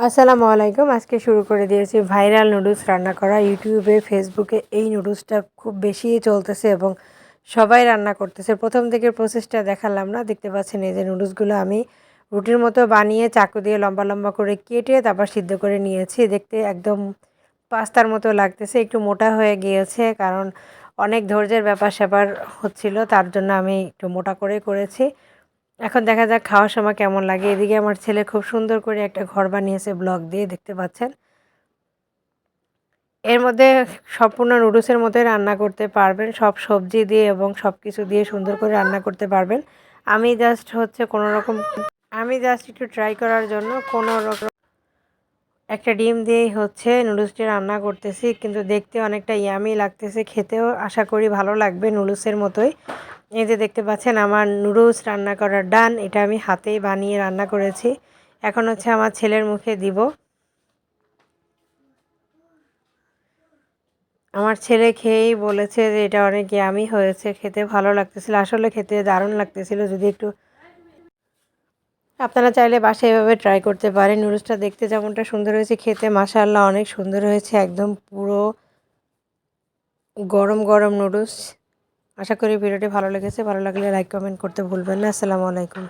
আসসালামু আলাইকুম। আজকে শুরু করে দিয়েছি ভাইরাল নুডলস রান্না করা। ইউটিউবে, ফেসবুকে এই নুডলসটা খুব বেশিই চলতেছে এবং সবাই রান্না করতেছে। ১ম দিকের প্রসেসটা দেখালাম না। দেখতে পাচ্ছেন এই যে নুডলসগুলো আমি রুটির মতো বানিয়ে চাকু দিয়ে লম্বা, লম্বা করে কেটে তারপর সিদ্ধ করে নিয়েছি। দেখতে একদম পাস্তার মতো লাগতেছে। একটু মোটা হয়ে গিয়েছে কারণ অনেক ধৈর্যের ব্যাপার-স্যাপার হচ্ছিল। তার জন্য আমি একটু মোটা করে করেছি। এখন দেখা যাক খাওয়ার সময় কেমন লাগে। এদিকে আমার ছেলে খুব সুন্দর করে একটা ঘর বানিয়েছে ব্লক দিয়ে, দেখতে পাচ্ছেন। এর মধ্যে সম্পূর্ণ নুডলসের মতোই রান্না করতে পারবেন। সব সবজি দিয়ে এবং সবকিছু দিয়ে সুন্দর করে রান্না করতে পারবেন। আমি জাস্ট হচ্ছে কোনোরকম আমি জাস্ট একটু ট্রাই করার জন্য কোনোরকম একটা ডিম দিয়েই হচ্ছে নুডলসটি রান্না করতেছি। কিন্তু দেখতে অনেকটা ইয়ামি লাগতেছে। খেতেও আশা করি ভালো লাগবে নুডলসের মতোই। এই যে দেখতে পাচ্ছেন আমার নুডলস রান্না করা ডান। এটা আমি হাতেই বানিয়ে রান্না করেছি। এখন হচ্ছে আমার ছেলের মুখে দিব। আমার ছেলে খেয়েই বলেছে যে এটা অনেক ইয়ামি হয়েছে, খেতে ভালো লাগতেছিল। আসলে খেতে দারুণ লাগতেছিল। যদি একটু আপনারা চাইলে বাসায় এভাবে ট্রাই করতে পারেন। নুডলসটা দেখতে যেমনটা সুন্দর হয়েছে, খেতে মাশাআল্লাহ অনেক সুন্দর হয়েছে। একদম পুরো গরম, গরম নুডলস। আশা করি ভিডিওটি ভালো লেগেছে। ভালো লাগলে লাইক, কমেন্ট করতে ভুলবেন না। আসসালামু আলাইকুম।